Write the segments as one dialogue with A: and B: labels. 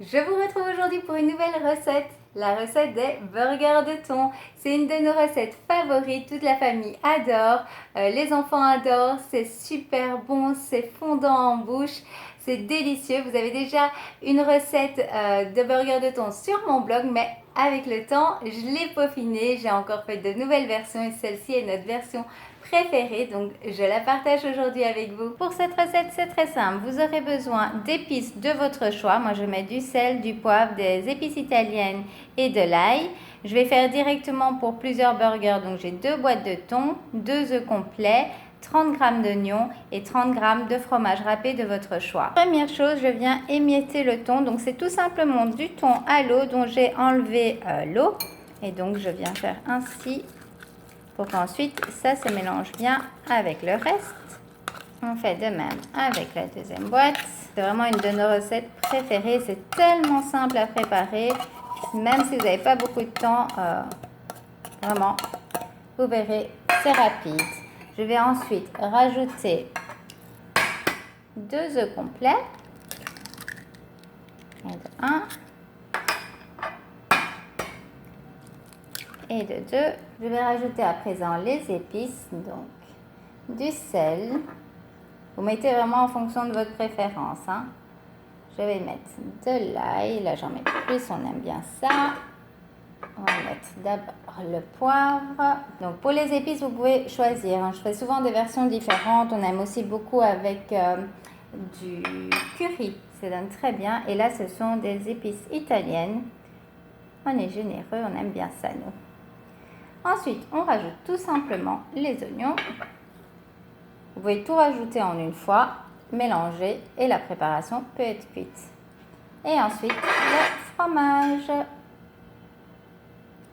A: Je vous retrouve aujourd'hui pour une nouvelle recette, la recette des burgers de thon. C'est une de nos recettes favorites, toute la famille adore, les enfants adorent, c'est super bon, c'est fondant en bouche, c'est délicieux. Vous avez déjà une recette de burgers de thon sur mon blog, mais avec le temps, je l'ai peaufinée, j'ai encore fait de nouvelles versions et celle-ci est notre version préférée, donc je la partage aujourd'hui avec vous. Pour cette recette, c'est très simple. Vous aurez besoin d'épices de votre choix. Moi, je mets du sel, du poivre, des épices italiennes et de l'ail. Je vais faire directement pour plusieurs burgers. Donc, j'ai 2 boîtes de thon, 2 œufs complets, 30 g d'oignons et 30 g de fromage râpé de votre choix. Première chose, je viens émietter le thon. Donc, c'est tout simplement du thon à l'eau dont j'ai enlevé l'eau. Et donc, je viens faire ainsi pour qu'ensuite ça se mélange bien avec le reste. On fait de même avec la deuxième boîte. C'est vraiment une de nos recettes préférées. C'est tellement simple à préparer. Même si vous n'avez pas beaucoup de temps, vraiment, vous verrez, c'est rapide. Je vais ensuite rajouter 2 œufs complets. Et de 1. Et de 2. Je vais rajouter à présent les épices. Donc, du sel. Vous mettez vraiment en fonction de votre préférence. Je vais mettre de l'ail. Là, j'en mets plus. On aime bien ça. On va mettre d'abord le poivre. Donc, pour les épices, vous pouvez choisir. Je fais souvent des versions différentes. On aime aussi beaucoup avec du curry. Ça donne très bien. Et là, ce sont des épices italiennes. On est généreux. On aime bien ça, nous. Ensuite, on rajoute tout simplement les oignons. Vous pouvez tout rajouter en une fois, mélanger et la préparation peut être cuite. Et ensuite, le fromage.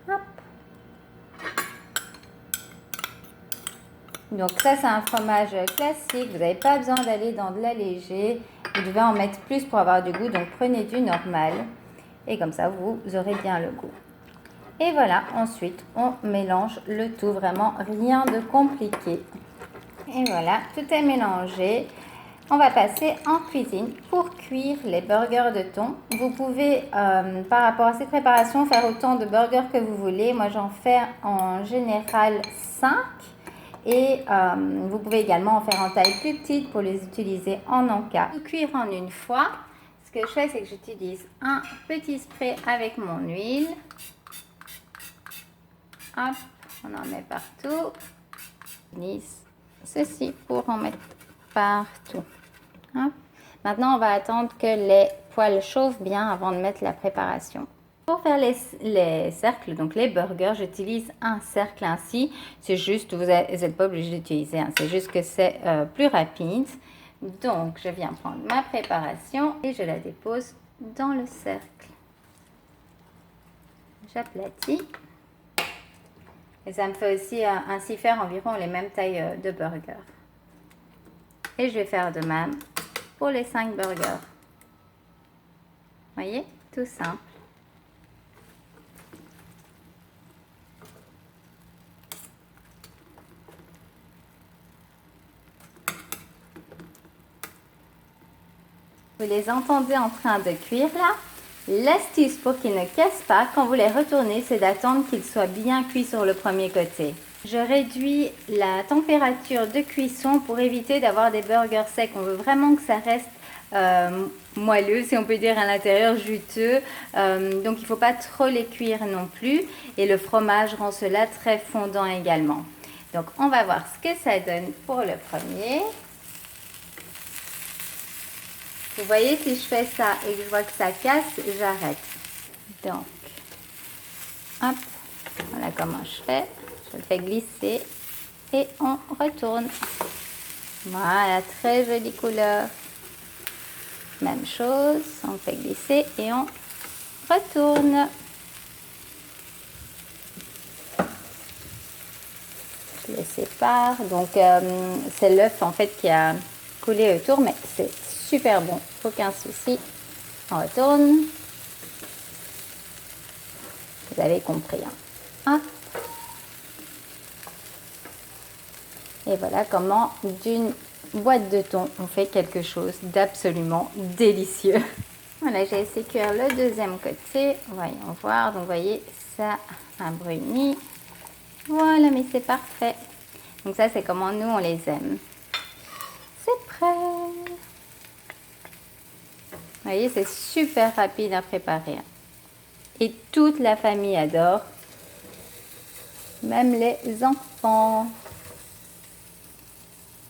A: Hop. Donc ça, c'est un fromage classique. Vous n'avez pas besoin d'aller dans de l'allégé. Vous devez en mettre plus pour avoir du goût. Donc prenez du normal. Et comme ça, vous aurez bien le goût. Et voilà, ensuite, on mélange le tout. Vraiment, rien de compliqué. Et voilà, tout est mélangé. On va passer en cuisine pour cuire les burgers de thon. Vous pouvez, par rapport à cette préparation, faire autant de burgers que vous voulez. Moi, j'en fais en général 5. Et vous pouvez également en faire en taille plus petite pour les utiliser en encas. Tout cuire en une fois. Ce que je fais, c'est que j'utilise un petit spray avec mon huile. Hop, on en met partout. Ceci pour en mettre partout. Hop. Maintenant, on va attendre que les poêles chauffent bien avant de mettre la préparation. Pour faire les cercles, donc les burgers, j'utilise un cercle ainsi. C'est juste, vous n'êtes pas obligé d'utiliser, c'est juste que c'est plus rapide. Donc, je viens prendre ma préparation et je la dépose dans le cercle. J'aplatis. Et ça me fait aussi ainsi faire environ les mêmes tailles de burgers. Et je vais faire de même pour les 5 burgers. Voyez, tout simple. Vous les entendez en train de cuire là. L'astuce pour qu'ils ne cassent pas, quand vous les retournez, c'est d'attendre qu'ils soient bien cuits sur le premier côté. Je réduis la température de cuisson pour éviter d'avoir des burgers secs. On veut vraiment que ça reste moelleux, si on peut dire, à l'intérieur, juteux. Donc il ne faut pas trop les cuire non plus. Et le fromage rend cela très fondant également. Donc on va voir ce que ça donne pour le premier. Vous voyez, si je fais ça et que je vois que ça casse, j'arrête. Donc, hop, voilà comment je fais. Je le fais glisser et on retourne. Voilà, très jolie couleur. Même chose, on fait glisser et on retourne. Je les sépare. Donc, c'est l'œuf en fait qui a coulé autour, mais c'est super bon, aucun souci. On retourne. Vous avez compris. Hop. Et voilà comment d'une boîte de thon on fait quelque chose d'absolument délicieux. Voilà, j'ai laissé cuire le deuxième côté. Voyons voir. Donc, vous voyez, ça a bruni. Voilà, mais c'est parfait. Donc ça, c'est comment nous, on les aime. C'est prêt. Vous voyez, c'est super rapide à préparer. Et toute la famille adore. Même les enfants.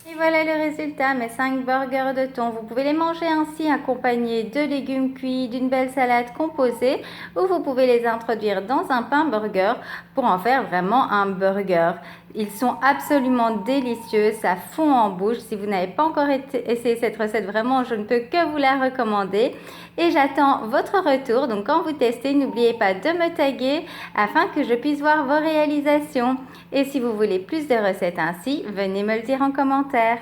A: Et voilà le résultat, mes 5 burgers de thon. Vous pouvez les manger ainsi accompagnés de légumes cuits, d'une belle salade composée, ou vous pouvez les introduire dans un pain burger pour en faire vraiment un burger. Ils sont absolument délicieux, ça fond en bouche. Si vous n'avez pas encore essayé cette recette, vraiment, je ne peux que vous la recommander. Et j'attends votre retour. Donc quand vous testez, n'oubliez pas de me taguer afin que je puisse voir vos réalisations. Et si vous voulez plus de recettes ainsi, venez me le dire en commentaire.